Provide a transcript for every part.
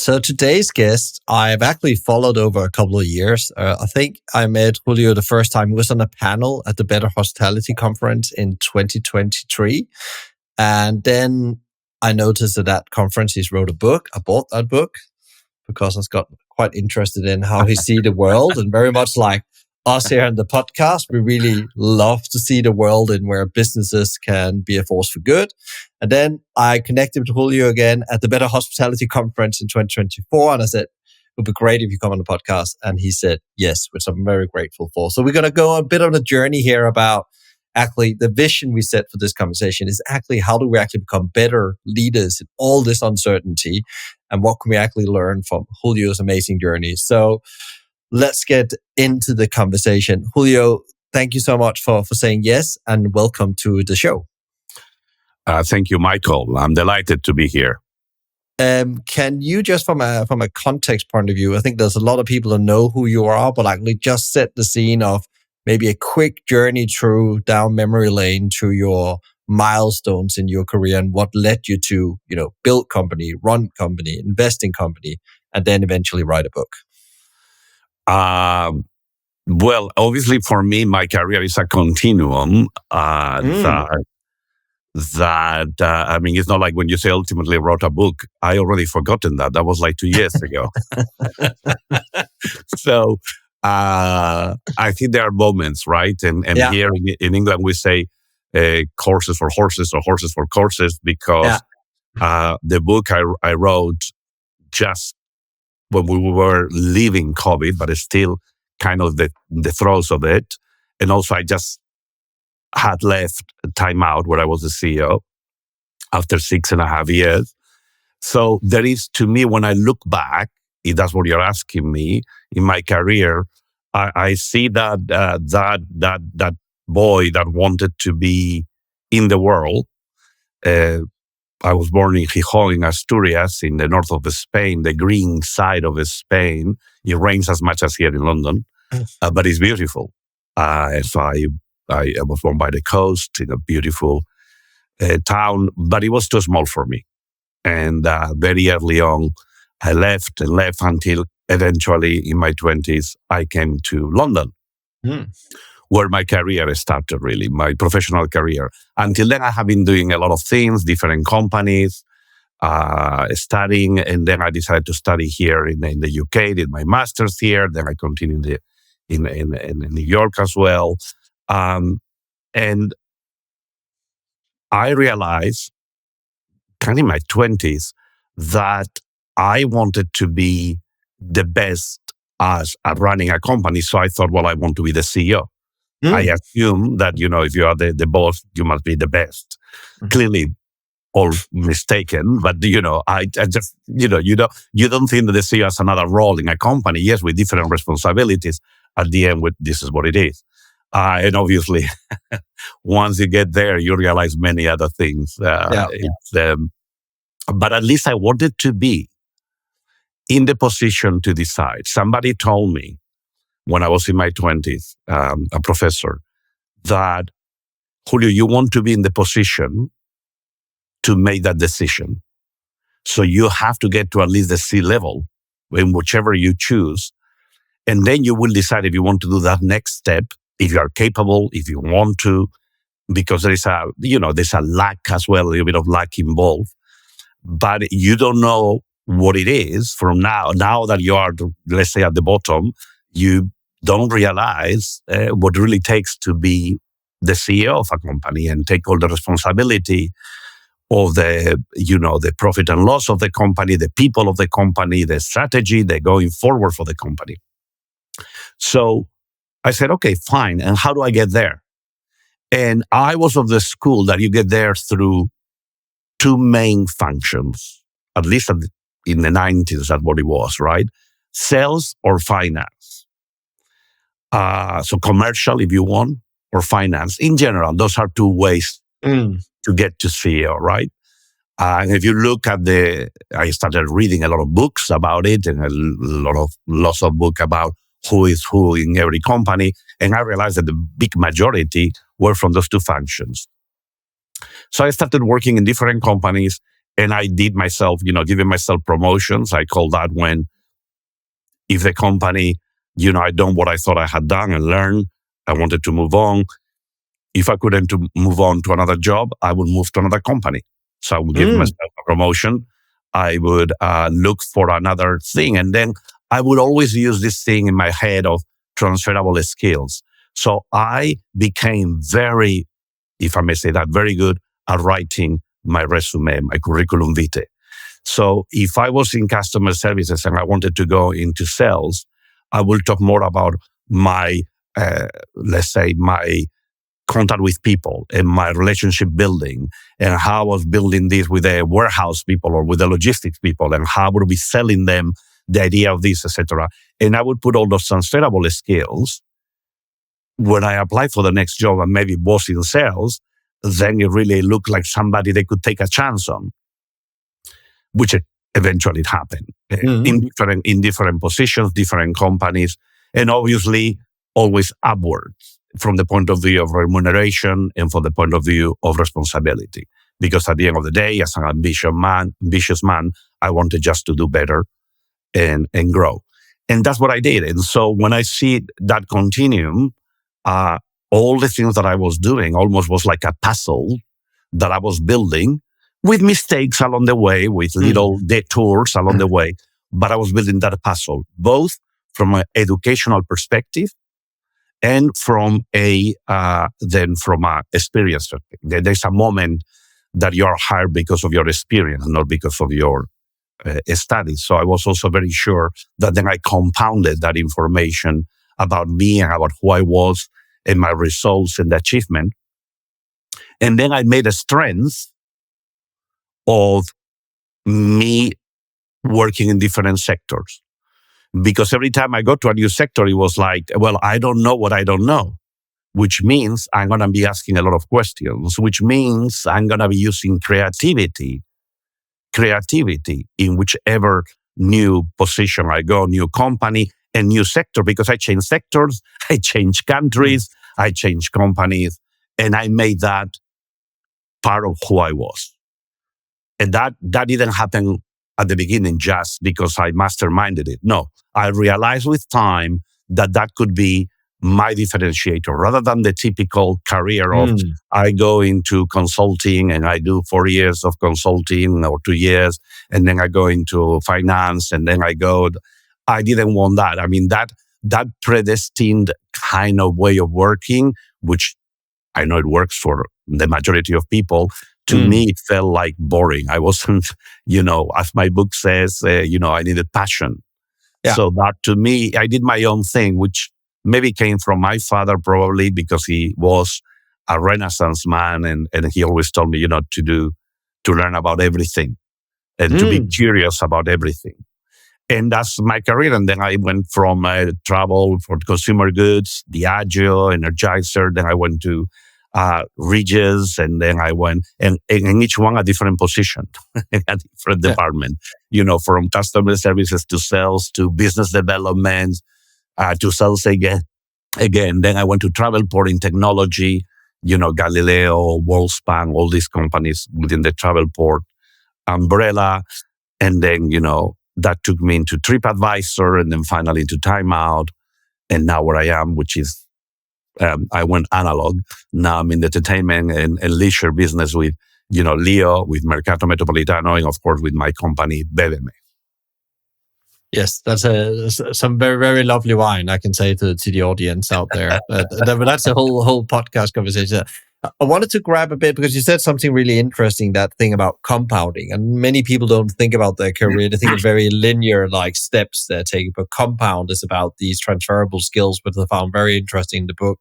So today's guest, I've actually followed over a couple of years. I think I met Julio the first time. He was on a panel at the Better Hospitality Conference in 2023. And then I noticed at that conference, he's wrote a book. I bought that book because I got quite interested in how he see the world, and very much like us here in the podcast, we really love to see the world in where businesses can be a force for good. And then I connected with Julio again at the Better Hospitality Conference in 2024. And I said, it would be great if you come on the podcast. And he said, yes, which I'm very grateful for. So we're going to go a bit on a journey here about actually the vision we set for this conversation is actually how do we actually become better leaders in all this uncertainty, and what can we actually learn from Julio's amazing journey. So let's get into the conversation. Julio, thank you so much for saying yes, and welcome to the show. Thank you, Michael. I'm delighted to be here. Can you just from a context point of view, I think there's a lot of people who know who you are, but actually just set the scene of maybe a quick journey down memory lane to your milestones in your career and what led you to, build company, run company, invest in company, and then eventually write a book. Well, obviously for me, my career is a continuum. It's not like when you say ultimately wrote a book, I already forgotten that. That was like 2 years ago. So I think there are moments, right? And here in England, we say courses for horses or horses for courses, because the book I wrote just when we were leaving COVID, but it's still kind of the throes of it. And also I just had left Time Out, where I was the CEO, after 6.5 years. So there is, to me, when I look back, if that's what you're asking me, in my career, I see that that boy that wanted to be in the world. I was born in Gijón, in Asturias, in the north of Spain, the green side of Spain. It rains as much as here in London, but it's beautiful. So I was born by the coast in a beautiful town, but it was too small for me. And very early on, I left until eventually in my 20s, I came to London, where my career started, really, my professional career. Until then, I have been doing a lot of things, different companies, studying, and then I decided to study here in the UK, did my master's here, then I continued in New York as well. And I realized, kind of in my 20s, that I wanted to be the best at running a company. So I thought, well, I want to be the CEO. I assume that, if you are the boss, you must be the best. Clearly, all mistaken. But, I just, you don't think that the CEO has another role in a company. Yes, with different responsibilities. At the end, this is what it is. And obviously, once you get there, you realize many other things. But at least I wanted to be in the position to decide. Somebody told me when I was in my 20s, a professor, that, Julio, you want to be in the position to make that decision. So you have to get to at least the C level in whichever you choose. And then you will decide if you want to do that next step, if you are capable, if you want to, because there's a luck as well, a little bit of luck involved. But you don't know what it is from now. Now that you are, let's say, at the bottom, you don't realize what it really takes to be the CEO of a company and take all the responsibility of the profit and loss of the company, the people of the company, the strategy, the going forward for the company. So I said, okay, fine. And how do I get there? And I was of the school that you get there through two main functions, at least in the 90s, that's what it was, right? Sales or finance. So commercial, if you want, or finance. In general, those are two ways to get to CEO, right? And if you look at I started reading a lot of books about it and lots of books about who is who in every company. And I realized that the big majority were from those two functions. So I started working in different companies, And I did myself, giving myself promotions. I call that when, if the company, I'd done what I thought I had done and learned, I wanted to move on. If I couldn't to move on to another job, I would move to another company. So I would give myself a promotion. I would look for another thing. And then I would always use this thing in my head of transferable skills. So I became very, if I may say that, very good at writing my resume, my curriculum vitae. So if I was in customer services and I wanted to go into sales, I will talk more about my, let's say, my contact with people and my relationship building and how I was building this with the warehouse people or with the logistics people and how I would be selling them the idea of this, etc. And I would put all those transferable skills when I applied for the next job and maybe was in sales, then it really looked like somebody they could take a chance on, which eventually happened in different positions, different companies, and obviously always upwards from the point of view of remuneration and from the point of view of responsibility. Because at the end of the day, as an ambitious man, I wanted just to do better and grow. And that's what I did. And so when I see that continuum, all the things that I was doing almost was like a puzzle that I was building with mistakes along the way, with little detours along the way. But I was building that puzzle, both from an educational perspective and from a experience. There's a moment that you are hired because of your experience, not because of your studies. So I was also very sure that then I compounded that information about me and about who I was and my results and the achievement. And then I made a strength of me working in different sectors. Because every time I go to a new sector, it was like, well, I don't know what I don't know, which means I'm going to be asking a lot of questions, which means I'm going to be using creativity in whichever new position I go, new company and new sector, because I change sectors, I change countries, I change companies, and I made that part of who I was. And that didn't happen at the beginning just because I masterminded it. No, I realized with time that could be my differentiator rather than the typical career of I go into consulting and I do 4 years of consulting or 2 years, and then I go into finance and then I didn't want that. I mean, that predestined kind of way of working, which I know it works for the majority of people, to me, it felt like boring. I wasn't, as my book says, I needed passion. Yeah. So that to me, I did my own thing, which maybe came from my father probably because he was a Renaissance man and he always told me, to learn about everything and to be curious about everything. And that's my career. And then I went from travel for consumer goods, Diageo, Energizer. Then I went to Regis, and then I went, and each one a different position, a different department, from customer services to sales to business development to sales again. Then I went to Travelport in technology, Galileo, WorldSpan, all these companies within the Travelport umbrella. And then, that took me into TripAdvisor and then finally into Time Out. And now where I am, which is, I went analog. Now I'm in the entertainment and leisure business with, Leo, with Mercato Metropolitano, and of course with my company, Bébeme. Yes, that's some very, very lovely wine, I can say to the audience out there. That's a whole podcast conversation. I wanted to grab a bit because you said something really interesting, that thing about compounding. And many people don't think about their career. They think of very linear like steps they're taking. But compound is about these transferable skills, which I found very interesting in the book.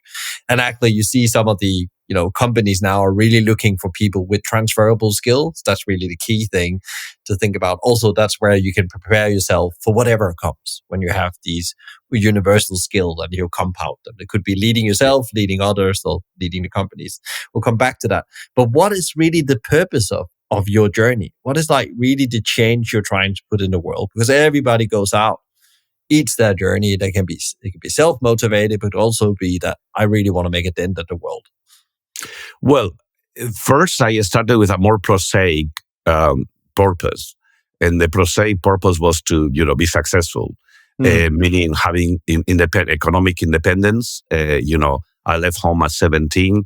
And actually, you see some of the companies now are really looking for people with transferable skills. That's really the key thing to think about. Also, that's where you can prepare yourself for whatever comes when you have these universal skills and you compound them. It could be leading yourself, leading others, or leading the companies. We'll come back to that. But what is really the purpose of your journey? What is like really the change you're trying to put in the world? Because everybody goes out, eats their journey. It can be self-motivated, but also be that I really want to make a dent in the world. Well, first I started with a more prosaic purpose. And the prosaic purpose was to, be successful, meaning having economic independence. I left home at 17.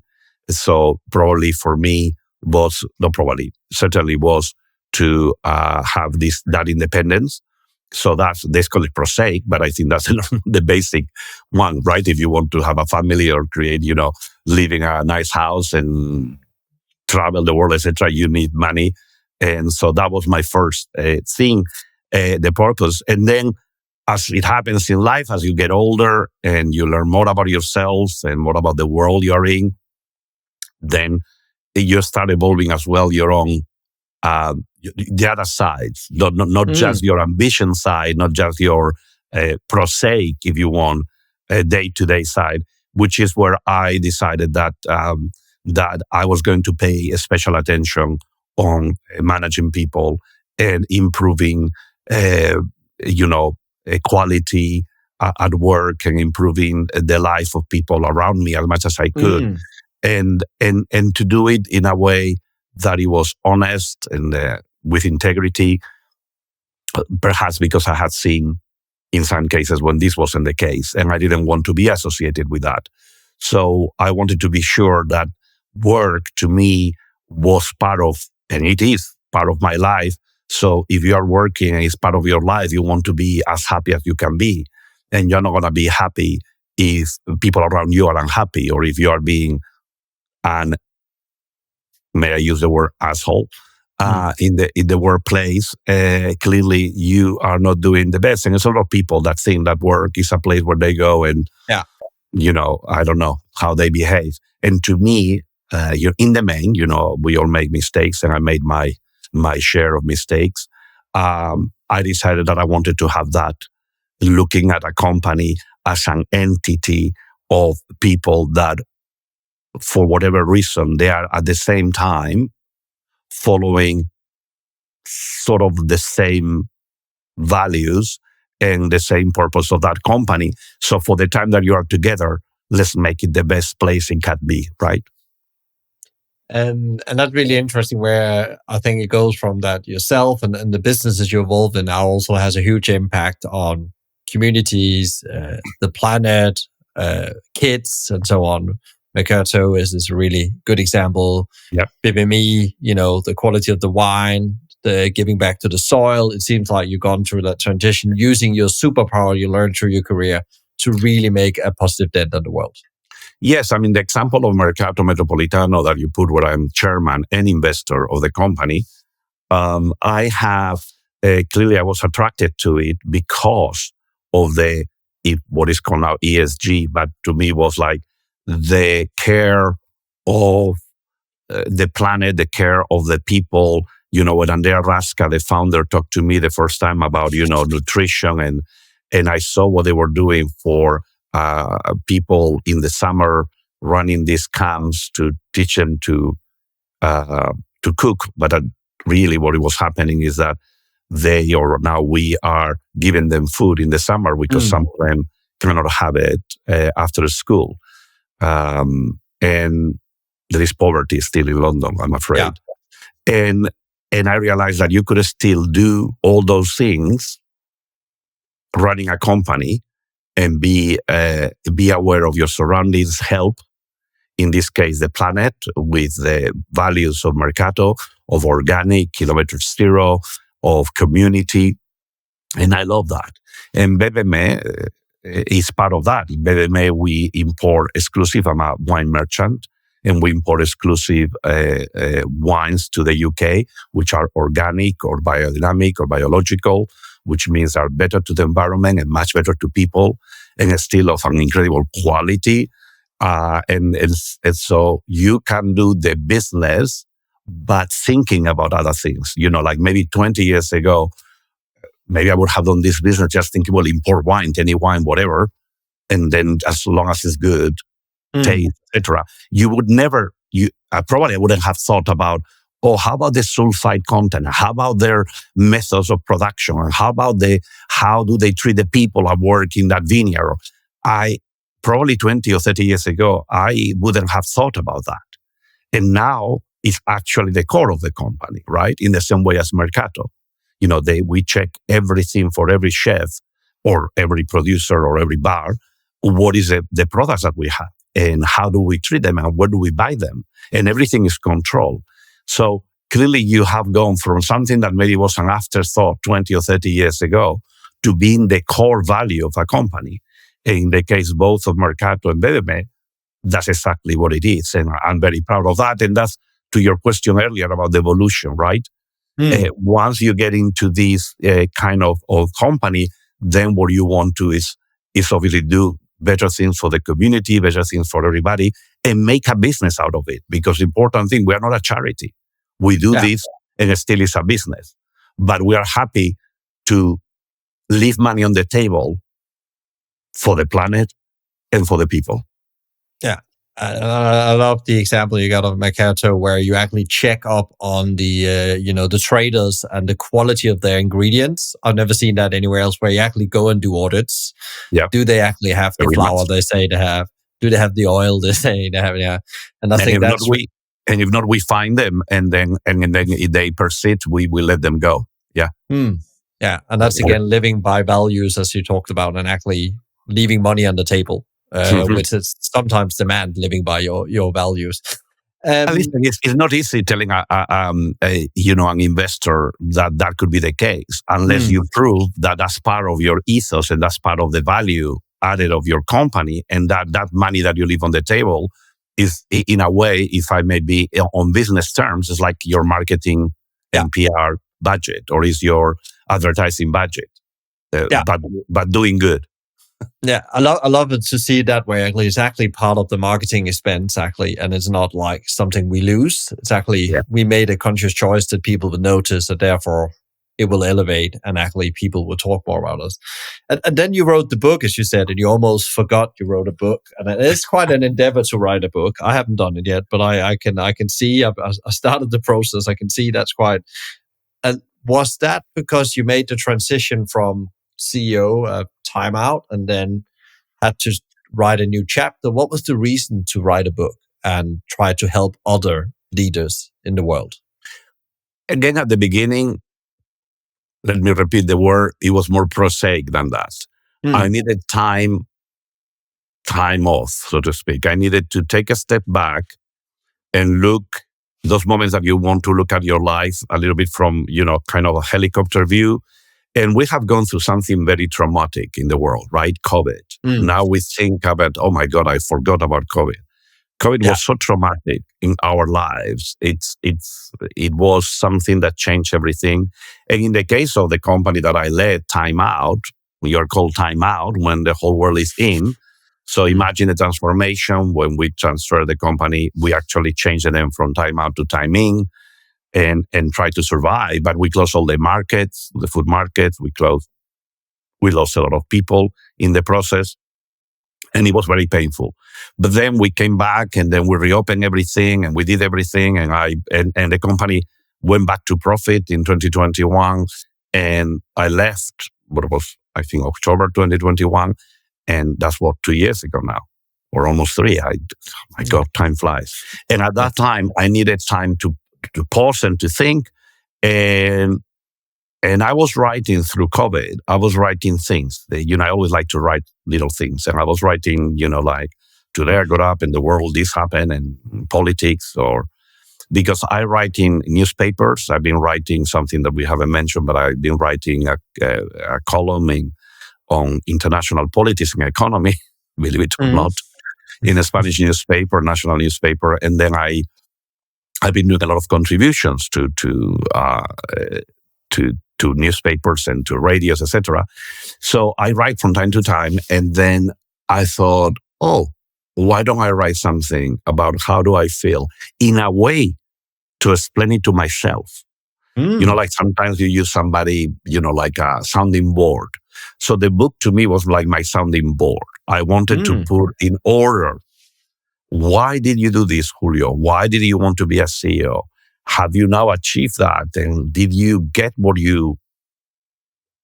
So probably for me certainly was to have that independence. So they call it prosaic, but I think that's the basic one, right? If you want to have a family or create, live in a nice house and travel the world, etc., you need money. And so that was my first thing, the purpose. And then as it happens in life, as you get older and you learn more about yourselves and more about the world you're in, then you start evolving as well your own, the other sides, not just your ambition side, not just your prosaic, if you want, day-to-day side, which is where I decided that I was going to pay special attention on managing people and improving, quality at work and improving the life of people around me as much as I could, and to do it in a way that it was honest and with integrity. Perhaps because I had seen in some cases when this wasn't the case, and I didn't want to be associated with that. So I wanted to be sure that work to me was part of, and it is part of my life. So if you are working and it's part of your life, you want to be as happy as you can be. And you're not going to be happy if people around you are unhappy, or if you are being may I use the word asshole, in the workplace. Clearly you are not doing the best. And there's a lot of people that think that work is a place where they go and, I don't know how they behave. And to me, you're in the main, we all make mistakes, and I made my share of mistakes. I decided that I wanted to have that, looking at a company as an entity of people that, for whatever reason, they are at the same time following sort of the same values and the same purpose of that company. So for the time that you are together, let's make it the best place it can be, right? And that's really interesting, where I think it goes from that yourself and the businesses you're involved in now also has a huge impact on communities, the planet, kids, and so on. Mercato is a really good example. Yep. BBME, the quality of the wine, the giving back to the soil. It seems like you've gone through that transition using your superpower you learned through your career to really make a positive dent on the world. Yes, I mean, the example of Mercato Metropolitano that you put, where I'm chairman and investor of the company, I have, clearly I was attracted to it because of what is called now ESG, but to me was like the care of the planet, the care of the people. When Andrea Rasca, the founder, talked to me the first time about, nutrition, and I saw what they were doing for people in the summer, running these camps to teach them to cook. But really what was happening is that we are giving them food in the summer because some of them cannot have it after school. And there is poverty still in London, I'm afraid. Yeah. And I realized that you could still do all those things running a company and be aware of your surroundings, help, in this case, the planet, with the values of Mercato, of organic, kilometer zero, of community. And I love that. And BBME is part of that. BBME, we import exclusive. I'm a wine merchant, and we import exclusive wines to the UK, which are organic or biodynamic or biological, which means are better to the environment and much better to people, and still of an incredible quality. And so you can do the business, but thinking about other things. Like maybe 20 years ago, maybe I would have done this business just thinking, well, import wine, any wine, whatever, and then as long as it's good, taste, etc. You would never. I probably wouldn't have thought about, how about the sulfite content? How about their methods of production? And how do they treat the people at work in that vineyard? I probably 20 or 30 years ago, I wouldn't have thought about that. And now is actually the core of the company, right? In the same way as Mercato. We check everything for every chef or every producer or every bar. What is the products that we have and how do we treat them and where do we buy them? And everything is controlled. So clearly you have gone from something that maybe was an afterthought 20 or 30 years ago to being the core value of a company. And in the case both of Mercato and BBM, that's exactly what it is. And I'm very proud of that. And that's to your question earlier about the evolution, right? Once you get into this kind of company, then what you want to is obviously do better things for the community, better things for everybody, and make a business out of it. Because the important thing, we are not a charity. We do this and it still is a business. But we are happy to leave money on the table for the planet and for the people. Yeah. I love the example you got of Mercato, where you actually check up on the the traders and the quality of their ingredients. I've never seen that anywhere else, where you actually go and do audits. Yeah. Do they actually have the flour they say they have? Do they have the oil they say they have? Yeah. And I think that's and if not, we find them, and then if they persist, we let them go. Yeah. Yeah, and that's again living by values, as you talked about, and actually leaving money on the table. Which is sometimes demand living by your values. Listen, it's not easy telling an investor that could be the case unless you prove that that's part of your ethos and that's part of the value added of your company, and that money that you leave on the table is, in a way, if I may be on business terms, is like your marketing and PR budget, or is your advertising budget, but doing good. Yeah, I love it to see it that way. Actually, it's actually part of the marketing expense, actually, and it's not like something we lose. It's actually we made a conscious choice that people would notice, that therefore it will elevate, and actually people will talk more about us. And then you wrote the book, as you said, and you almost forgot you wrote a book. And it's quite an endeavor to write a book. I haven't done it yet, but I can see. I started the process. I can see that's quite. And was that because you made the transition from CEO time out and then had to write a new chapter? What was the reason to write a book and try to help other leaders in the world? Again, at the beginning, let me repeat the word, it was more prosaic than that. I needed time off, so to speak. I needed to take a step back and look those moments that you want to look at your life a little bit from, kind of a helicopter view. And we have gone through something very traumatic in the world, right? COVID. Now we think about, oh my God, I forgot about COVID. COVID was so traumatic in our lives. It was something that changed everything. And in the case of the company that I led, Time Out, we are called Time Out when the whole world is in. So imagine the transformation. When we transfer the company, we actually changed the name from Time Out to Time In. And try to survive. But we closed all the markets, the food markets. We lost a lot of people in the process, and it was very painful. But then we came back, and then we reopened everything, and we did everything, and the company went back to profit in 2021. And I left, what was, I think, October 2021, and that's 2 years ago now, or almost 3. My God, time flies. And at that time, I needed time to pause and to think. And I was writing through COVID. I was writing things. I always like to write little things. And I was writing, like, today I got up and the world, this happened, and politics, because I write in newspapers. I've been writing something that we haven't mentioned, but I've been writing a column on international politics and economy, believe it or not, in a Spanish newspaper, national newspaper. And then I've been doing a lot of contributions to newspapers and to radios, etc. So I write from time to time, and then I thought, why don't I write something about how do I feel in a way to explain it to myself? Like sometimes you use somebody, like a sounding board. So the book to me was like my sounding board. I wanted to put in order. Why did you do this, Julio? Why did you want to be a CEO? Have you now achieved that? And did you get what you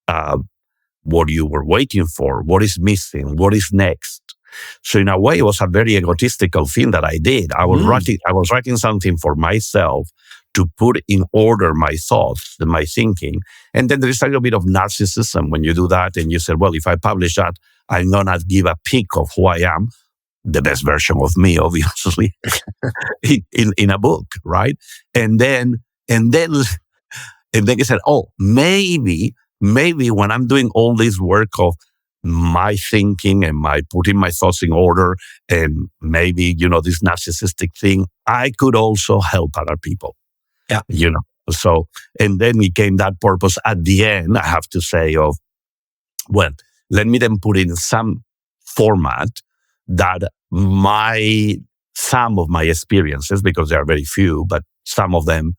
were waiting for? What is missing? What is next? So in a way, it was a very egotistical thing that I did. I was writing something for myself to put in order my thoughts and my thinking. And then there is a little bit of narcissism when you do that. And you said, well, if I publish that, I'm going to give a peek of who I am, the best version of me, obviously, in a book, right? And then he said, oh, maybe when I'm doing all this work of my thinking and my putting my thoughts in order, and maybe, this narcissistic thing, I could also help other people. Yeah. So, and then it came that purpose at the end, I have to say, of, well, let me then put in some format that some of my experiences, because there are very few, but some of them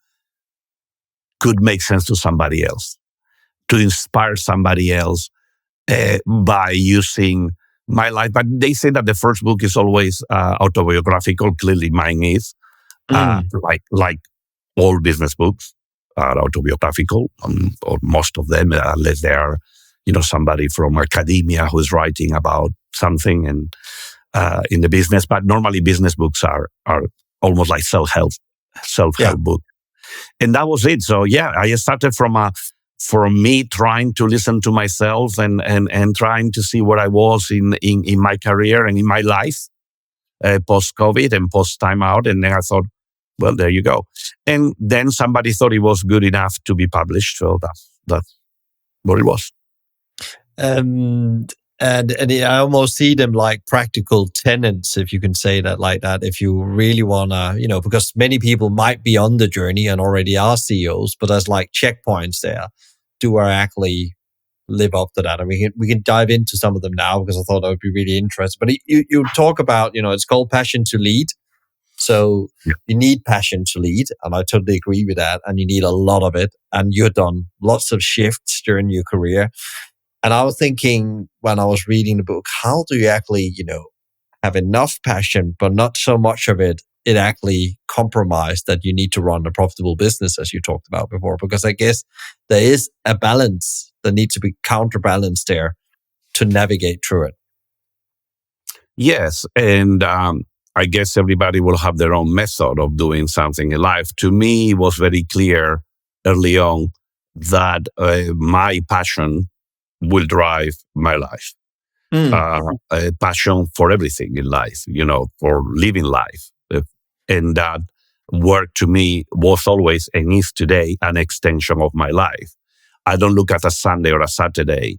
could make sense to somebody else, to inspire somebody else by using my life. But they say that the first book is always autobiographical. Clearly, mine is like all business books are autobiographical, or most of them, unless they are, somebody from academia who is writing about something and in the business. But normally, business books are almost like self-help books. And that was it. So yeah, I started from me trying to listen to myself and trying to see where I was in my career and in my life post-COVID and post-time out. And then I thought, well, there you go. And then somebody thought it was good enough to be published. So that's what it was. And I almost see them like practical tenets, if you can say that like that, if you really want to, because many people might be on the journey and already are CEOs, but there's like checkpoints there. Do I actually live up to that? And we can dive into some of them now, because I thought that would be really interesting. But you talk about, it's called passion to lead. So you need passion to lead, and I totally agree with that. And you need a lot of it. And you've done lots of shifts during your career. And I was thinking when I was reading the book, how do you actually, have enough passion, but not so much of it actually compromised that you need to run a profitable business, as you talked about before? Because I guess there is a balance that needs to be counterbalanced there to navigate through it. Yes. And I guess everybody will have their own method of doing something in life. To me, it was very clear early on that my passion will drive my life. A passion for everything in life, for living life. And that work to me was always and is today an extension of my life. I don't look at a Sunday or a Saturday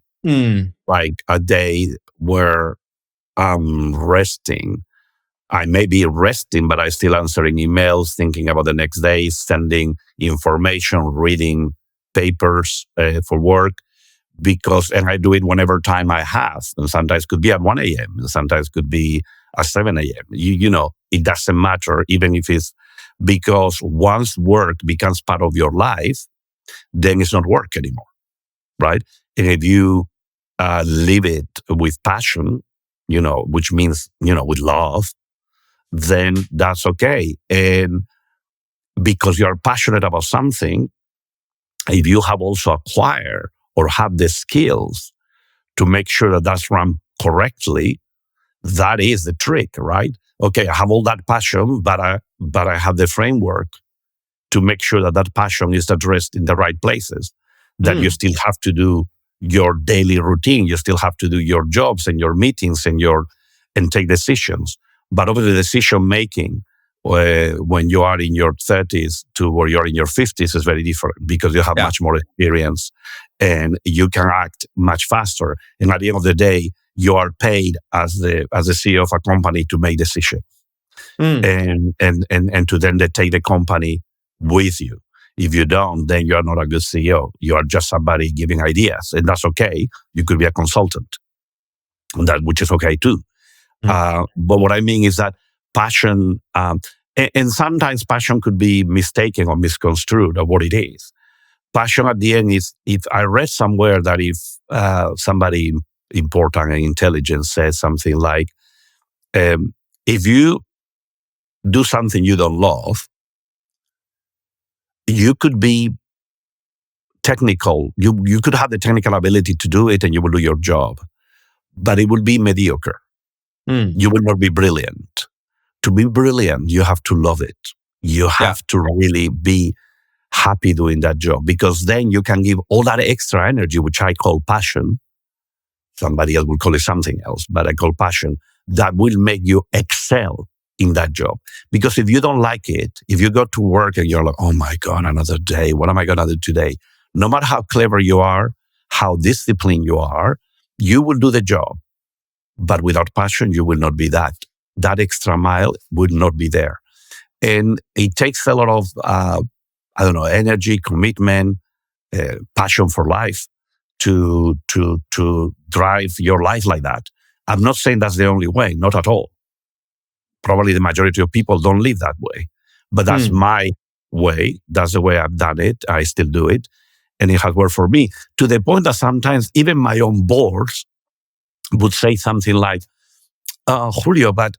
like a day where I'm resting. I may be resting, but I'm still answering emails, thinking about the next day, sending information, reading papers for work. And I do it whenever time I have. And sometimes could be at 1 a.m. and sometimes could be at 7 a.m. It doesn't matter, even if it's because once work becomes part of your life, then it's not work anymore, right? And if you live it with passion, which means, with love, then that's okay. And because you're passionate about something, if you have also acquired or have the skills to make sure that that's run correctly, that is the trick, right? Okay, I have all that passion, but I have the framework to make sure that that passion is addressed in the right places, that you still have to do your daily routine, you still have to do your jobs and your meetings and take decisions. But obviously, decision making when you are in your 30s to where you're in your 50s is very different, because you have much more experience and you can act much faster. And at the end of the day, you are paid as the CEO of a company to make decisions and to then take the company with you. If you don't, then you are not a good CEO. You are just somebody giving ideas, and that's okay. You could be a consultant, which is okay too. But what I mean is that passion, and sometimes passion could be mistaken or misconstrued of what it is. Passion at the end is, if I read somewhere that if somebody important and intelligent says something like, if you do something you don't love, you could be technical. You could have the technical ability to do it and you will do your job, but it will be mediocre. you will not be brilliant. To be brilliant, you have to love it. You have to really be happy doing that job, because then you can give all that extra energy, which I call passion. Somebody else will call it something else, but I call passion, that will make you excel in that job. Because if you don't like it, if you go to work and you're like, oh my God, another day, what am I going to do today? No matter how clever you are, how disciplined you are, you will do the job. But without passion, you will not be that. That extra mile would not be there. And it takes a lot of, energy, commitment, passion for life to drive your life like that. I'm not saying that's the only way, not at all. Probably the majority of people don't live that way. But that's my way. That's the way I've done it. I still do it. And it has worked for me, to the point that sometimes even my own boards would say something like, Julio, but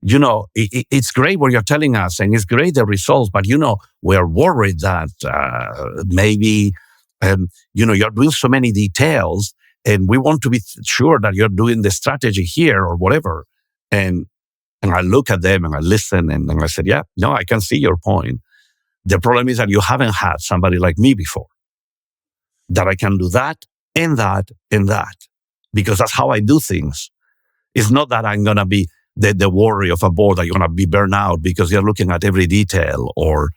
it's great what you're telling us, and it's great the results, but we're worried that maybe you're doing so many details, and we want to be sure that you're doing the strategy here or whatever. And I look at them and I listen, and I said, yeah, no, I can see your point. The problem is that you haven't had somebody like me before, that I can do that and that and that, because that's how I do things. It's not that I'm going to be the worry of a board that you're going to be burned out because you're looking at every detail, or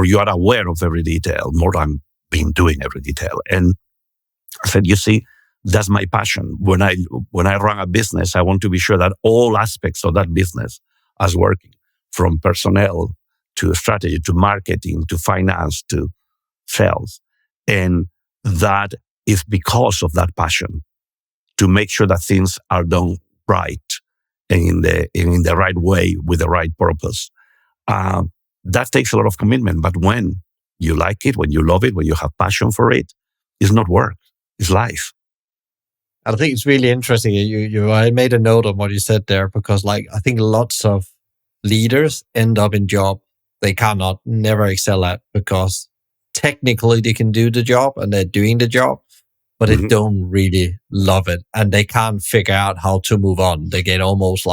you are aware of every detail more than being doing every detail. And I said, you see, that's my passion. When I run a business, I want to be sure that all aspects of that business are working, from personnel to strategy to marketing to finance to sales. And that is because of that passion, to make sure that things are done right and in the right way with the right purpose. That takes a lot of commitment. But when you like it, when you love it, when you have passion for it, it's not work, it's life. I think it's really interesting. I made a note of what you said there, because I think lots of leaders end up in job they cannot never excel at, because technically they can do the job and they're doing the job, but they don't really love it, and they can't figure out how to move on. They get almost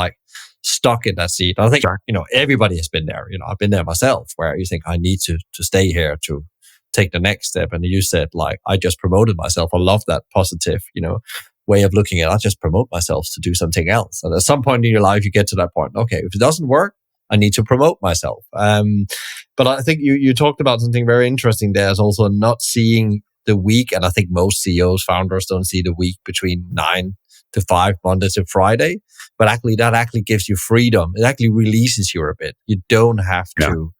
stuck in that seat. I think, everybody has been there. I've been there myself, where you think, I need to stay here to take the next step. And you said, I just promoted myself. I love that positive, way of looking at it. I just promote myself to do something else. And at some point in your life, you get to that point. Okay, if it doesn't work, I need to promote myself. But I think you talked about something very interesting there, is also not seeing the week. And I think most CEOs, founders don't see the week between 9 to 5, Monday to Friday. But that actually gives you freedom. It actually releases you a bit. You don't have to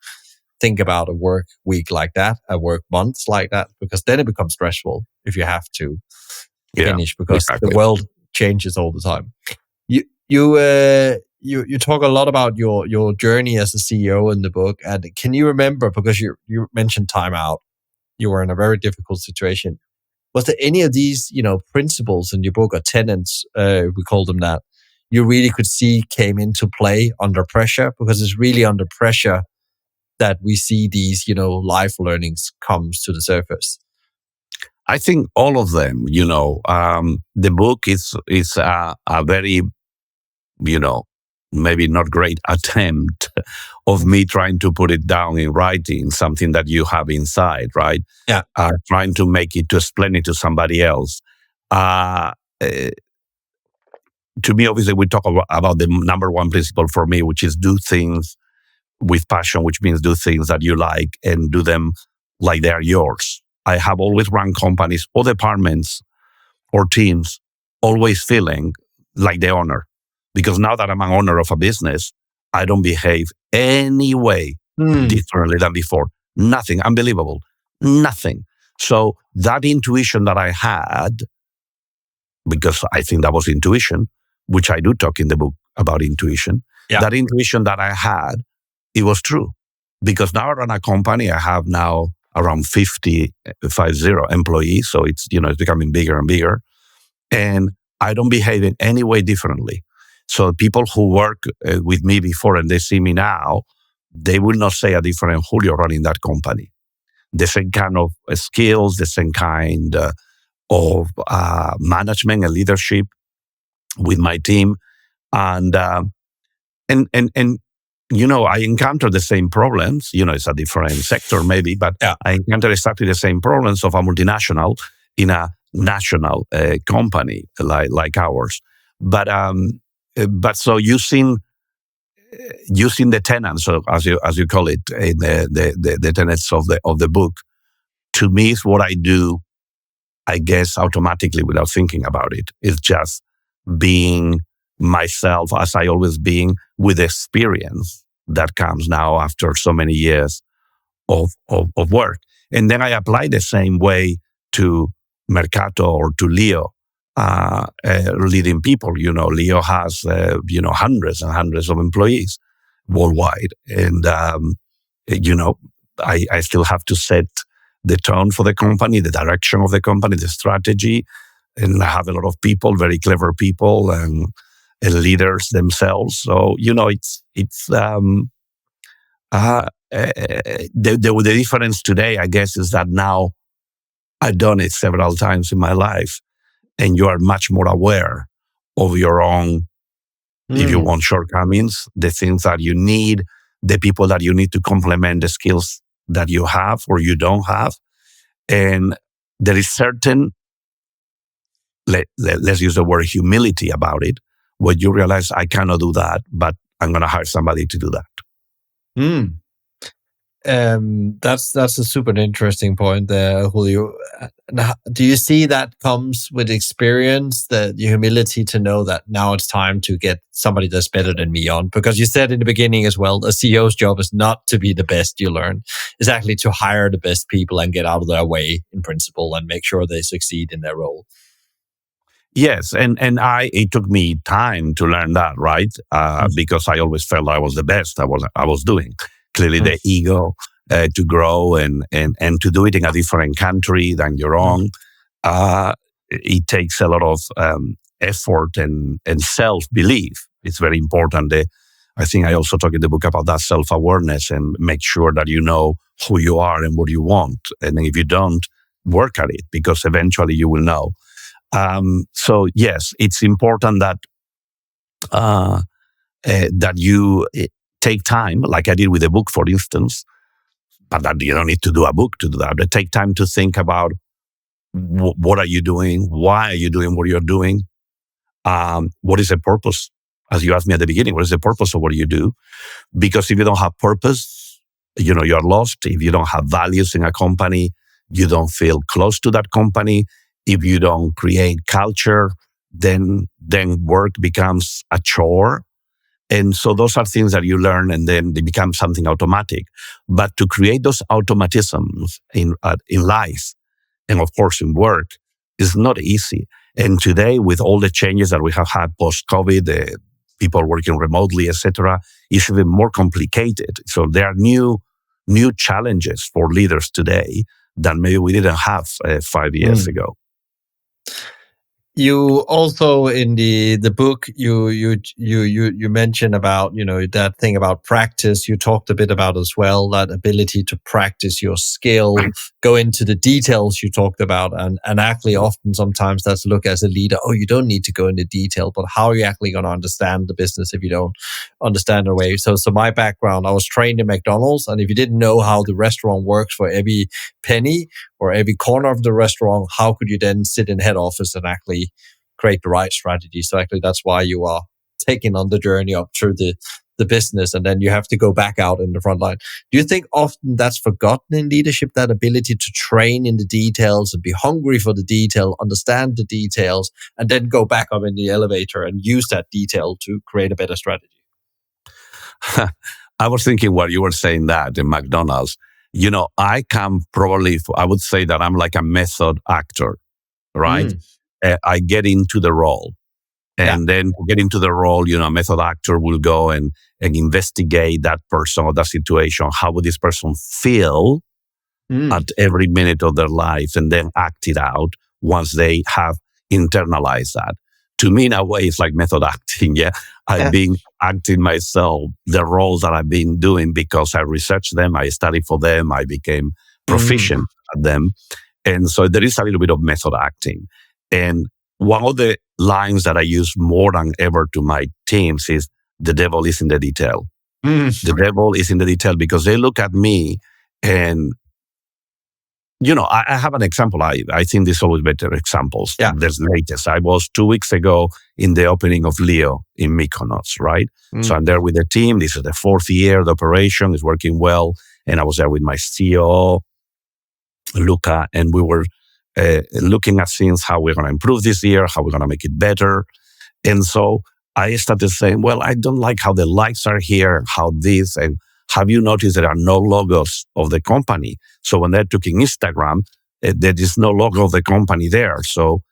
think about a work week like that, a work month like that, because then it becomes stressful if you have to finish, because the world changes all the time. You talk a lot about your journey as a CEO in the book. And can you remember, because you mentioned timeout, you were in a very difficult situation. Was there any of these, principles in your book, or tenets, we call them that, you really could see came into play under pressure? Because it's really under pressure that we see these, life learnings comes to the surface. I think all of them, the book is a very, maybe not great attempt of me trying to put it down in writing, something that you have inside, right? Yeah. Trying to make it, to explain it to somebody else. To me, obviously, we talk about the number one principle for me, which is do things with passion, which means do things that you like and do them like they are yours. I have always run companies or departments or teams always feeling like the owner. Because now that I'm an owner of a business, I don't behave any way differently than before. Nothing. Unbelievable. Nothing. So that intuition that I had, because I think that was intuition, which I do talk in the book about intuition. Yeah. That intuition that I had, it was true. Because now I run a company, I have now around 50 employees. So it's becoming bigger and bigger. And I don't behave in any way differently. So people who work with me before and they see me now, they will not say a different Julio running that company. The same kind of skills, the same kind of management and leadership with my team. And I encounter the same problems. It's a different sector maybe, but I encounter exactly the same problems of a multinational in a national company like ours. But so using the tenets, as you call it, the tenets of the book, to me is what I do, I guess, automatically without thinking about it. It's just being myself as I always been, with experience that comes now after so many years of work. And then I apply the same way to Mercato or to Leo, leading people. Leo has, hundreds and hundreds of employees worldwide. And, I still have to set the tone for the company, the direction of the company, the strategy. And I have a lot of people, very clever people, and leaders themselves. So the difference today, I guess, is that now I've done it several times in my life, and you are much more aware of your own, if you want, shortcomings, the things that you need, the people that you need to complement the skills that you have or you don't have, and there is certain, let's use the word humility about it, where you realize I cannot do that, but I'm going to hire somebody to do that. That's a super interesting point there, Julio. Do you see that comes with experience, the humility to know that now it's time to get somebody that's better than me on? Because you said in the beginning as well, a CEO's job is not to be the best you learn. It's actually to hire the best people and get out of their way in principle and make sure they succeed in their role. Yes, and it took me time to learn that, right? Because I always felt I was the best I was doing. Clearly, the ego to grow and to do it in a different country than your own, it takes a lot of effort and self-belief. It's very important. I think I also talk in the book about that self-awareness and make sure that you know who you are and what you want. And if you don't, work at it, because eventually you will know. So yes, it's important that that you take time, like I did with the book, for instance, but that you don't need to do a book to do that. But take time to think about what are you doing, why are you doing what you're doing, what is the purpose? As you asked me at the beginning, what is the purpose of what you do? Because if you don't have purpose, you're lost. If you don't have values in a company, you don't feel close to that company. If you don't create culture, then work becomes a chore. And so those are things that you learn, and then they become something automatic. But to create those automatisms in life, and of course in work, is not easy. And today, with all the changes that we have had post-COVID, people working remotely, etc., it's even more complicated. So there are new challenges for leaders today that maybe we didn't have 5 years ago. You also, in the book, you mentioned about, that thing about practice. You talked a bit about as well, that ability to practice your skill, go into the details you talked about, and actually often sometimes that's look as a leader, you don't need to go into detail, but how are you actually going to understand the business if you don't understand the way? So my background, I was trained in McDonald's, and if you didn't know how the restaurant works for every penny or every corner of the restaurant, how could you then sit in head office and actually create the right strategy? So actually that's why you are taking on the journey up through the business, and then you have to go back out in the front line. Do you think often that's forgotten in leadership, that ability to train in the details and be hungry for the detail, understand the details, and then go back up in the elevator and use that detail to create a better strategy? I was thinking while you were saying that in McDonald's, I come probably, I would say that I'm like a method actor, right? I get into the role. And then to get into the role, a method actor will go and investigate that person or that situation. How would this person feel at every minute of their life, and then act it out once they have internalized that. To me, in a way, it's like method acting. Yeah, I've been acting myself, the roles that I've been doing, because I researched them, I studied for them, I became proficient at them. And so there is a little bit of method acting. And one of the lines that I use more than ever to my teams is the devil is in the detail. The devil is in the detail because they look at me and, I have an example. I think there's always better examples. Yeah. There's latest. I was 2 weeks ago in the opening of Leo in Mykonos, right? So I'm there with the team. This is the 4th year. The operation is working well. And I was there with my CEO, Luca, and we were looking at things, how we're going to improve this year, how we're going to make it better. And so I started saying, well, I don't like how the lights are here, how this, and have you noticed there are no logos of the company? So when they're taking Instagram, there is no logo of the company there. So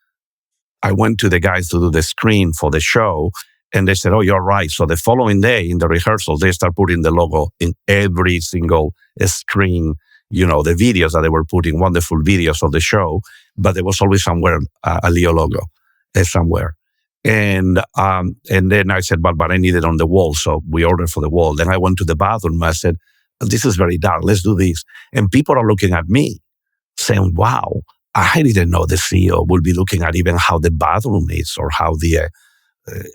I went to the guys to do the screen for the show, and they said, oh, you're right. So the following day in the rehearsals, they start putting the logo in every single screen, the videos that they were putting, wonderful videos of the show, but there was always somewhere a Leo logo somewhere. And then I said, but I need it on the wall. So we ordered for the wall. Then I went to the bathroom. I said, this is very dark. Let's do this. And people are looking at me saying, wow, I didn't know the CEO will be looking at even how the bathroom is or how the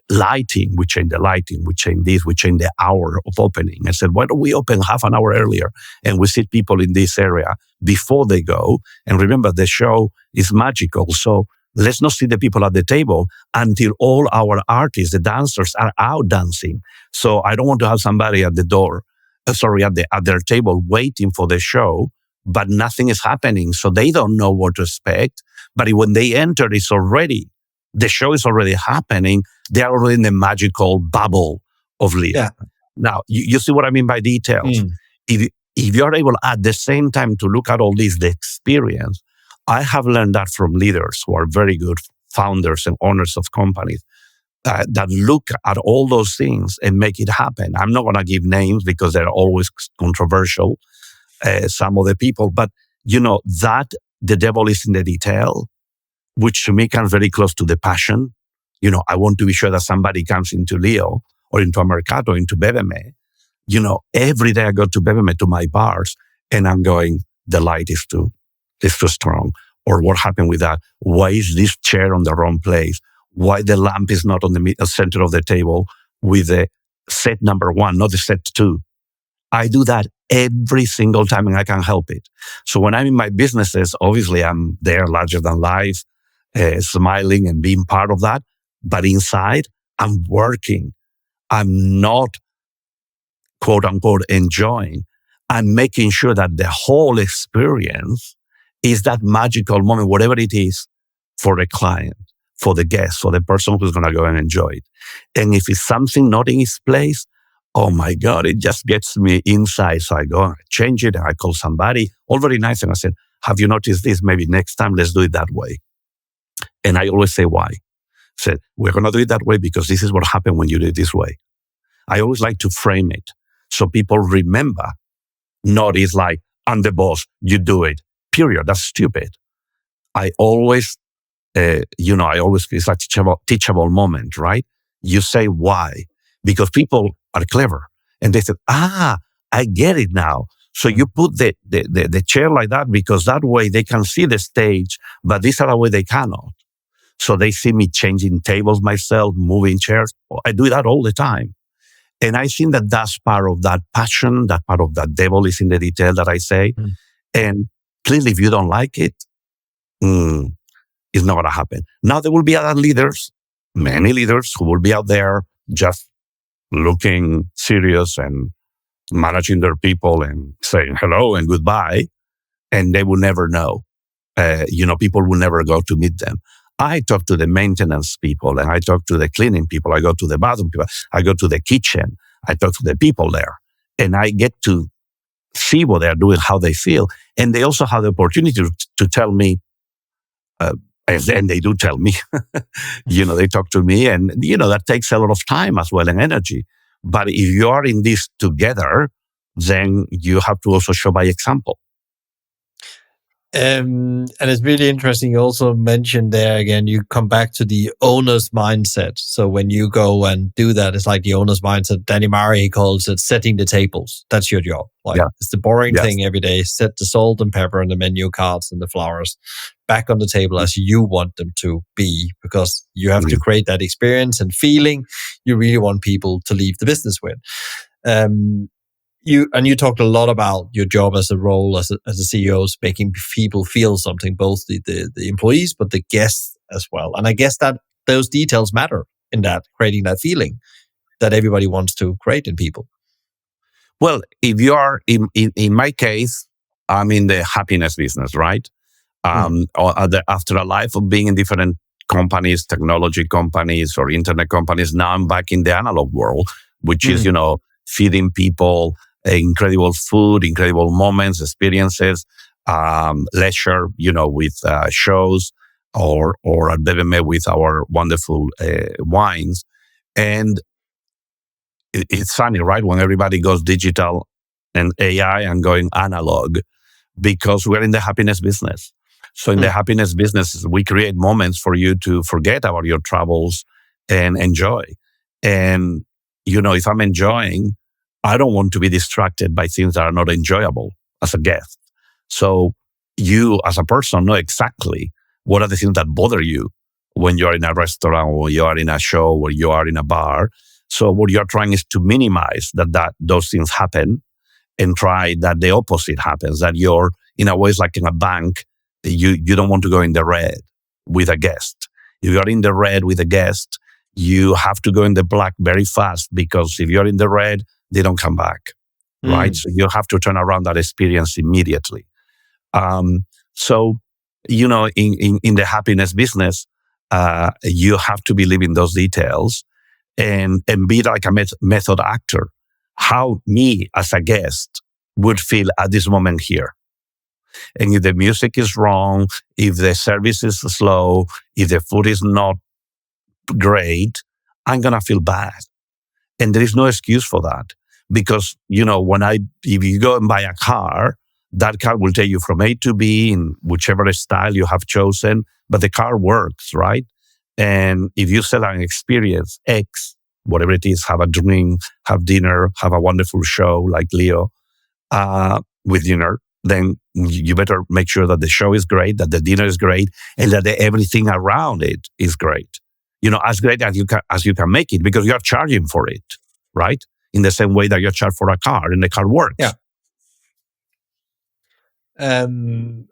lighting. We change the lighting. We change this. We change the hour of opening. I said, why don't we open half an hour earlier and we sit people in this area before they go? And remember, the show is magical. So let's not see the people at the table until all our artists, the dancers, are out dancing. So I don't want to have somebody at the door, at their table waiting for the show, but nothing is happening. So they don't know what to expect. But when they enter, the show is already happening. They are already in the magical bubble of Leo. Yeah. Now, you see what I mean by details. If you're able at the same time to look at all this, the experience, I have learned that from leaders who are very good founders and owners of companies that look at all those things and make it happen. I'm not going to give names because they're always controversial, some of the people, but that the devil is in the detail, which to me comes very close to the passion. I want to be sure that somebody comes into Leo or into a Mercato, into Beveme. Every day I go to Beveme, to my bars, and I'm going, the light is too strong. Or what happened with that? Why is this chair on the wrong place? Why the lamp is not on the center of the table with the set number 1, not the set 2? I do that every single time and I can't help it. So when I'm in my businesses, obviously I'm there larger than life, smiling and being part of that. But inside, I'm working. I'm not, quote unquote, enjoying. I'm making sure that the whole experience is that magical moment, whatever it is, for the client, for the guest, for the person who's going to go and enjoy it. And if it's something not in its place, oh my God, it just gets me inside. So I go and change it and I call somebody, all very nice. And I said, have you noticed this? Maybe next time let's do it that way. And I always say why. I said, we're going to do it that way because this is what happened when you do it this way. I always like to frame it so people remember. Not it's like, I'm the boss, you do it. Period. That's stupid. I always, it's like teachable moment, right? You say why? Because people are clever. And they said, I get it now. So you put the chair like that because that way they can see the stage, but this other way they cannot. So they see me changing tables myself, moving chairs. I do that all the time. And I think that that's part of that passion, that part of that devil is in the detail that I say. And clearly, if you don't like it, it's not going to happen. Now, there will be other leaders, many leaders who will be out there just looking serious and managing their people and saying hello and goodbye. And they will never know. People will never go to meet them. I talk to the maintenance people and I talk to the cleaning people. I go to the bathroom people. I go to the kitchen. I talk to the people there. And I get to see what they're doing, how they feel. And they also have the opportunity to tell me, and they do tell me, they talk to me. And, that takes a lot of time as well and energy. But if you are in this together, then you have to also show by example. And it's really interesting. You also mentioned there again, you come back to the owner's mindset. So when you go and do that, it's like the owner's mindset. Danny Murray, he calls it setting the tables. That's your job. Like it's the boring thing every day. Set the salt and pepper and the menu cards and the flowers back on the table as you want them to be, because you have to create that experience and feeling you really want people to leave the business with. You talked a lot about your job as a role as a CEO, is making people feel something, both the employees but the guests as well. And I guess that those details matter in that, creating that feeling that everybody wants to create in people. Well, if you are in my case, I'm in the happiness business, right? After a life of being in different companies, technology companies or internet companies, now I'm back in the analog world, which is, feeding people incredible food, incredible moments, experiences, leisure, with shows or at BBM with our wonderful wines. And it's funny, right? When everybody goes digital and AI and going analog, because we're in the happiness business. So in the happiness business, we create moments for you to forget about your troubles and enjoy. And, if I'm enjoying, I don't want to be distracted by things that are not enjoyable as a guest. So you, as a person, know exactly what are the things that bother you when you're in a restaurant or you are in a show or you are in a bar. So what you're trying is to minimize that those things happen and try that the opposite happens, that you're, in a way, it's like in a bank, you don't want to go in the red with a guest. If you're in the red with a guest, you have to go in the black very fast, because if you're in the red, they don't come back, right? So you have to turn around that experience immediately. So, in the happiness business, you have to believe in those details and be like a method actor. How me as a guest would feel at this moment here. And if the music is wrong, if the service is slow, if the food is not great, I'm going to feel bad. And there is no excuse for that. Because, if you go and buy a car, that car will take you from A to B in whichever style you have chosen, but the car works, right? And if you sell an experience X, whatever it is, have a drink, have dinner, have a wonderful show like Leo, with dinner, then you better make sure that the show is great, that the dinner is great, and that everything around it is great. As great as you can make it, because you are charging for it, right? In the same way that you're charged for a car and the car works. Yeah.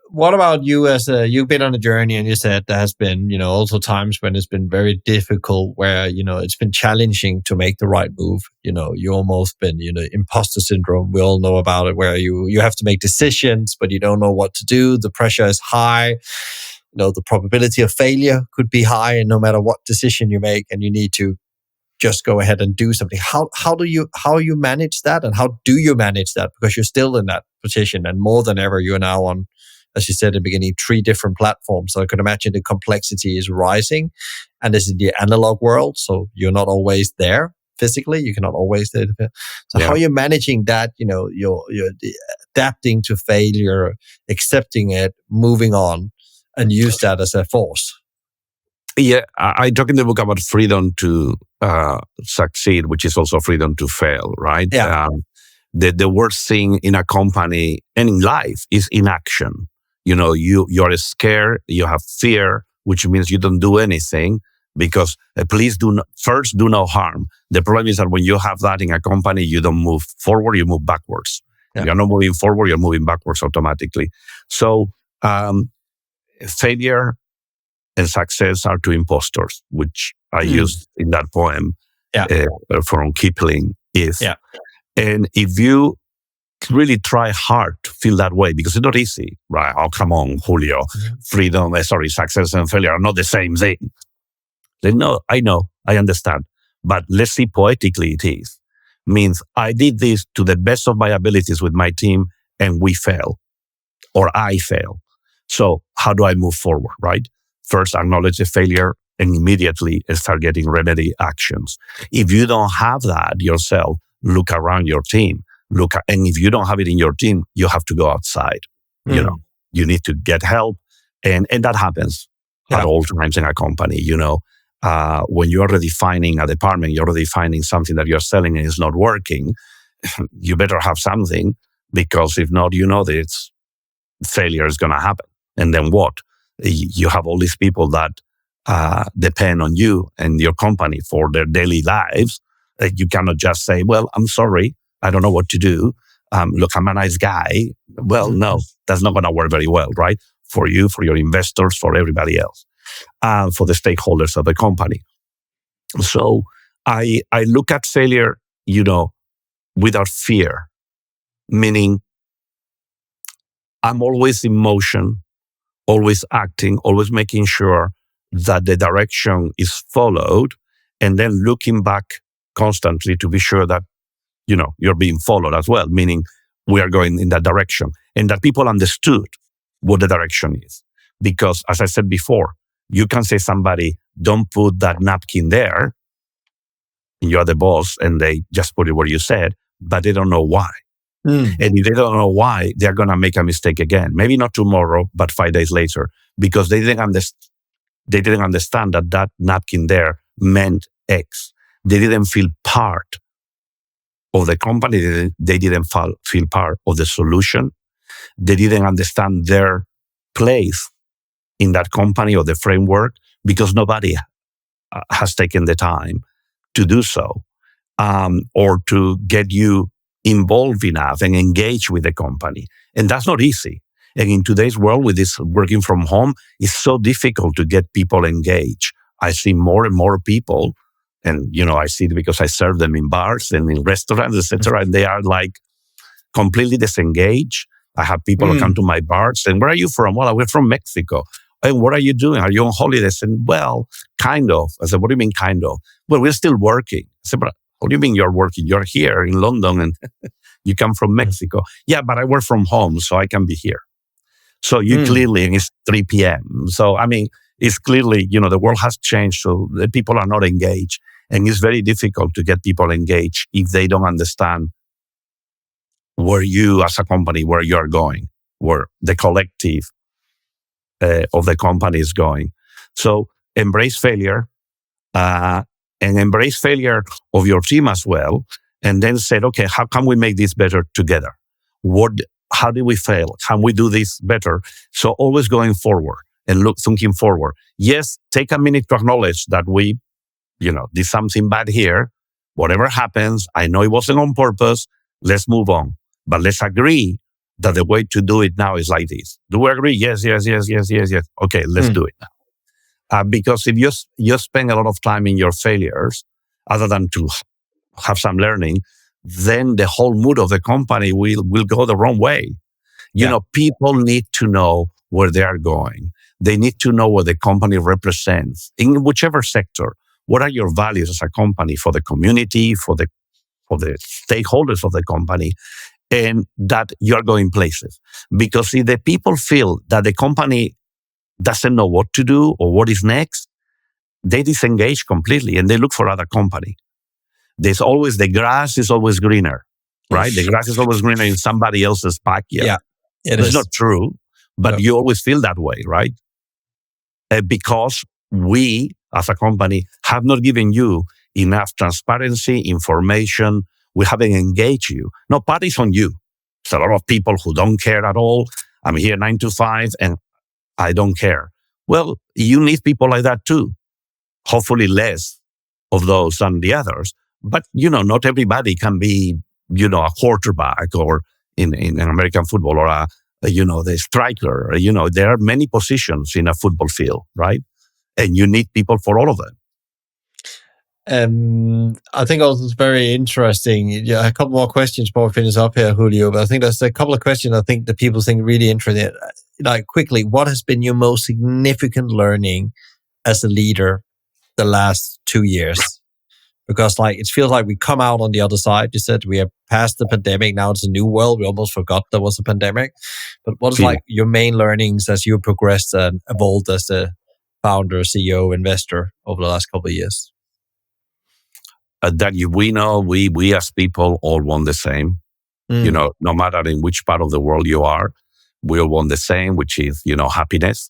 What about you you've been on a journey, and you said there has been, also times when it's been very difficult, where, it's been challenging to make the right move. You almost been, imposter syndrome. We all know about it, where you have to make decisions, but you don't know what to do. The pressure is high. The probability of failure could be high, and no matter what decision you make, and you need to just go ahead and do something. How do you manage that, and how do you manage that? Because you're still in that position, and more than ever, you're now on, as you said in the beginning, 3 different platforms. So I could imagine the complexity is rising, and this is the analog world. So you're not always there physically. You cannot always do it. So how are you managing that? You're adapting to failure, accepting it, moving on, and use that as a force. Yeah, I talk in the book about freedom to succeed, which is also freedom to fail, right? Yeah. The worst thing in a company and in life is inaction. You're scared, you have fear, which means you don't do anything, because please do no harm. The problem is that when you have that in a company, you don't move forward, you move backwards. Yeah. You're not moving forward, you're moving backwards automatically. So failure and success are 2 impostors, which I used in that poem from Kipling. And if you really try hard to feel that way, because it's not easy, right? Oh, come on, Julio. Success and failure are not the same thing. Then, no, I know, I understand. But let's see poetically it is. Means I did this to the best of my abilities with my team, and we fail, or I fail. So how do I move forward, right? First, acknowledge the failure and immediately start getting remedy actions. If you don't have that yourself, look around your team. And if you don't have it in your team, you have to go outside. You you need to get help. And that happens at all times in a company. When you're redefining a department, you're redefining something that you're selling and it's not working, you better have something, because if not, that failure is going to happen. And then what? You have all these people that depend on you and your company for their daily lives. You cannot just say, well, I'm sorry, I don't know what to do. Look, I'm a nice guy. Well, no, that's not going to work very well, right? For you, for your investors, for everybody else, for the stakeholders of the company. So I look at failure, without fear, meaning I'm always in motion, always acting, always making sure that the direction is followed, and then looking back constantly to be sure that, you're being followed as well, meaning we are going in that direction and that people understood what the direction is. Because as I said before, you can say somebody, don't put that napkin there, and you're the boss, and they just put it where you said, but they don't know why. And if they don't know why, they're going to make a mistake again. Maybe not tomorrow, but 5 days later, because they didn't understand that napkin there meant X. They didn't feel part of the company. They didn't feel part of the solution. They didn't understand their place in that company or the framework, because nobody has taken the time to do so, or to get you involved enough and engage with the company. And that's not easy. And in today's world, with this working from home, it's so difficult to get people engaged. I see more and more people, and I see it because I serve them in bars and in restaurants, etc. And they are like completely disengaged. I have people who come to my bars and, where are you from? Well, we're from Mexico. And what are you doing? Are you on holidays? And, well, kind of. I said, what do you mean kind of? Well, we're still working. I said, but what do you mean you're working? You're here in London and you come from Mexico. Yeah, but I work from home, so I can be here. So you clearly, and it's 3 p.m. So, it's clearly, the world has changed, so the people are not engaged. And it's very difficult to get people engaged if they don't understand where you as a company, where you are going, where the collective of the company is going. So embrace failure, and embrace failure of your team as well. And then say, okay, how can we make this better together? How did we fail? Can we do this better? So always going forward and thinking forward. Yes, take a minute to acknowledge that we, did something bad here. Whatever happens, I know it wasn't on purpose. Let's move on. But let's agree that the way to do it now is like this. Do we agree? Yes. Okay, let's do it now. Because if you spend a lot of time in your failures, other than to have some learning, then the whole mood of the company will go the wrong way. People need to know where they are going. They need to know what the company represents in whichever sector. What are your values as a company for the community, for the stakeholders of the company, and that you're going places? Because if the people feel that the company doesn't know what to do or what is next, they disengage completely and they look for other company. There's always, the grass is always greener, right? The grass is always greener in somebody else's backyard. Yeah, it's not true, but you always feel that way, right? Because we, as a company, have not given you enough transparency, information. We haven't engaged you. No, part is on you. There's a lot of people who don't care at all. I'm here 9 to 5 and I don't care. Well, you need people like that too. Hopefully less of those than the others. But, not everybody can be, a quarterback or in American football, or the striker. There are many positions in a football field, right? And you need people for all of them. I think also it's very interesting. Yeah, a couple more questions before we finish up here, Julio. But I think there's a couple of questions I think that people think really interesting. Like, quickly, what has been your most significant learning as a leader the last 2 years? Because it feels like we come out on the other side. You said we are past the pandemic. Now it's a new world. We almost forgot there was a pandemic. But what is your main learnings as you progressed and evolved as a founder, CEO, investor over the last couple of years? That we know we as people all want the same. No matter in which part of the world you are, we all want the same, which is, happiness,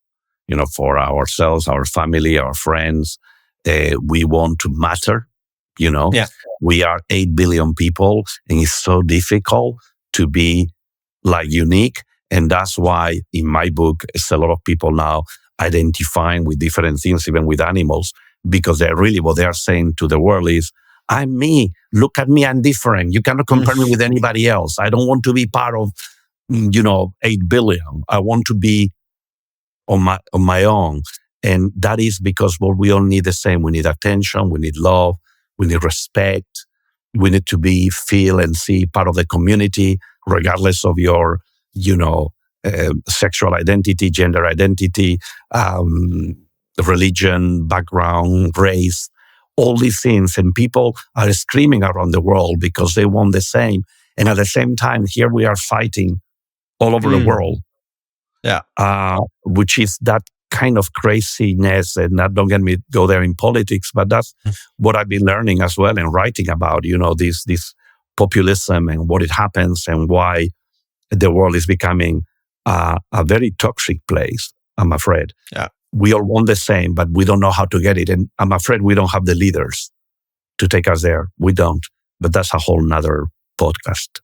for ourselves, our family, our friends. We want to matter, Yeah. We are 8 billion people, and it's so difficult to be like unique. And that's why in my book, it's a lot of people now identifying with different things, even with animals, because they're really, what they are saying to the world is, I'm me. Look at me. I'm different. You cannot compare me with anybody else. I don't want to be part of, 8 billion. I want to be on my own. And that is because we all need the same. We need attention. We need love. We need respect. We need to feel and see part of the community, regardless of your, sexual identity, gender identity, religion, background, race, all these things. And people are screaming around the world because they want the same. And at the same time, here we are fighting all over the world. Yeah. Which is that kind of craziness. And don't get me go there in politics, but that's what I've been learning as well and writing about, this populism and what it happens and why the world is becoming a very toxic place, I'm afraid. Yeah. We all want the same, but we don't know how to get it. And I'm afraid we don't have the leaders to take us there. We don't. But that's a whole nother podcast.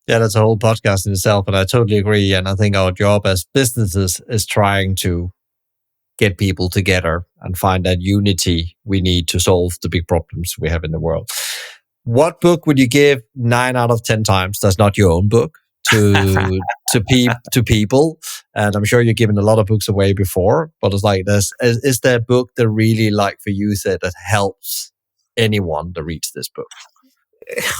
Yeah, that's a whole podcast in itself. And I totally agree. And I think our job as businesses is trying to get people together and find that unity we need to solve the big problems we have in the world. What book would you give 9 out of 10 times? That's not your own book. To people, and I'm sure you've given a lot of books away before, but it's like this: is there a book that really, like for you, said that helps anyone that reads this book?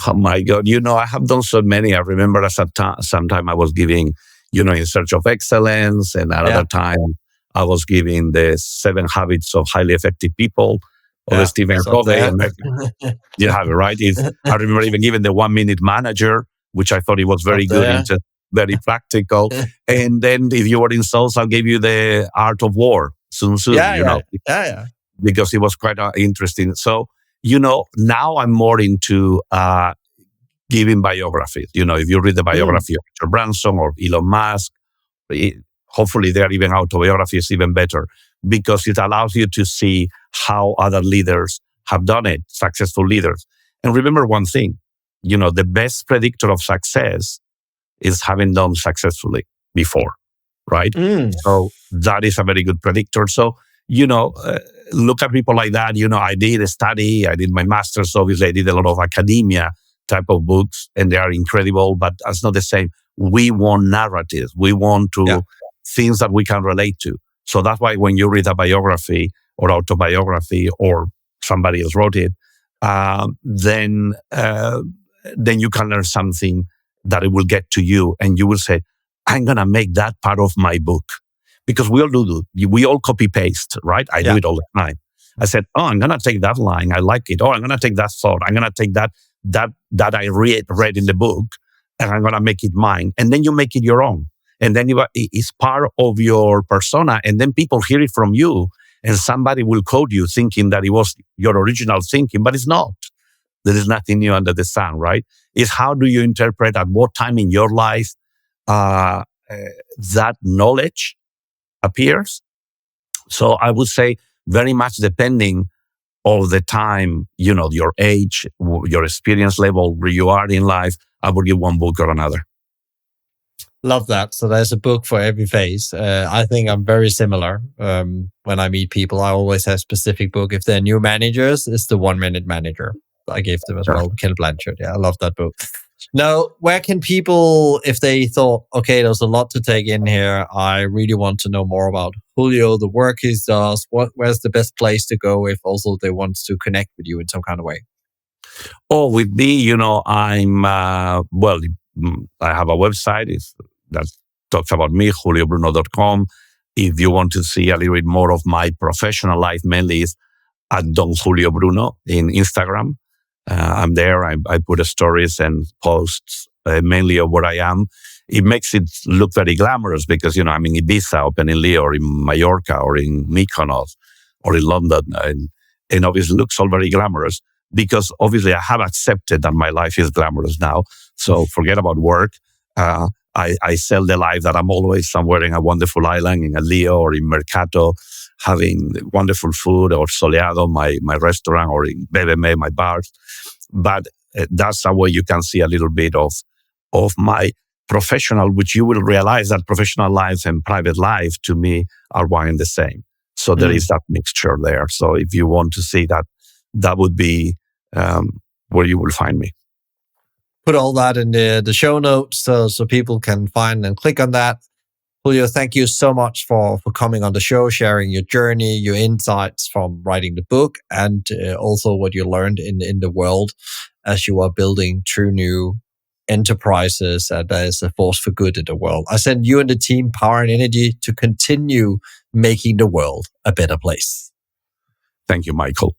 Oh my God! I have done so many. I remember at some time I was giving, In Search of Excellence, and another time I was giving the 7 Habits of Highly Effective People, or the Stephen Covey. You have it right. I remember even giving the 1 Minute Manager, which I thought it was very good and very practical. And then if you were in sales, I'll give you the Art of War, Sun Tzu, because it was quite interesting. So, now I'm more into giving biographies. If you read the biography of Richard Branson or Elon Musk, hopefully they're even autobiographies, even better, because it allows you to see how other leaders have done it, successful leaders. And remember one thing, the best predictor of success is having done successfully before, right? So that is a very good predictor. So, look at people like that. I did a study, I did my master's, obviously I did a lot of academia type of books, and they are incredible, but that's not the same. We want narratives. We want things that we can relate to. So that's why when you read a biography or autobiography or somebody else wrote it, then you can learn something that it will get to you, and you will say, I'm going to make that part of my book. Because we all do. We all copy paste, right? I do it all the time. I said, I'm going to take that line. I like it. I'm going to take that thought. I'm going to take that I read in the book, and I'm going to make it mine. And then you make it your own. And then it's part of your persona. And then people hear it from you, and somebody will quote you thinking that it was your original thinking, but it's not. There is nothing new under the sun, right? It's how do you interpret at what time in your life that knowledge appears. So I would say very much depending on the time, your age, your experience level, where you are in life, I would give one book or another. Love that. So there's a book for every phase. I think I'm very similar. When I meet people, I always have a specific book. If they're new managers, it's the 1 Minute Manager. I gave them as well, Ken Blanchard. Yeah, I love that book. Now, where can people, if they thought, okay, there's a lot to take in here, I really want to know more about Julio, the work he does, where's the best place to go if also they want to connect with you in some kind of way? Oh, with me, I'm, I have a website that talks about me, juliobruno.com. If you want to see a little bit more of my professional life, mainly is at Don Julio Bruno in Instagram. I'm there. I put stories and posts mainly of what I am. It makes it look very glamorous because, I'm in Ibiza, or Penilly, or in Mallorca, or in Mykonos, or in London. And obviously it looks all very glamorous because obviously I have accepted that my life is glamorous now. So forget about work. I I sell the life that I'm always somewhere in a wonderful island, in a Leo or in Mercato, having wonderful food, or Soleado, my restaurant, or in BBM, my bars. But that's a way you can see a little bit of my professional, which you will realize that professional life and private life to me are one and the same. So there is that mixture there. So if you want to see that, that would be where you will find me. Put all that in the show notes so people can find and click on that. Julio, thank you so much for coming on the show, sharing your journey, your insights from writing the book, and also what you learned in the world as you are building true new enterprises that is a force for good in the world. I send you and the team power and energy to continue making the world a better place. Thank you, Michael.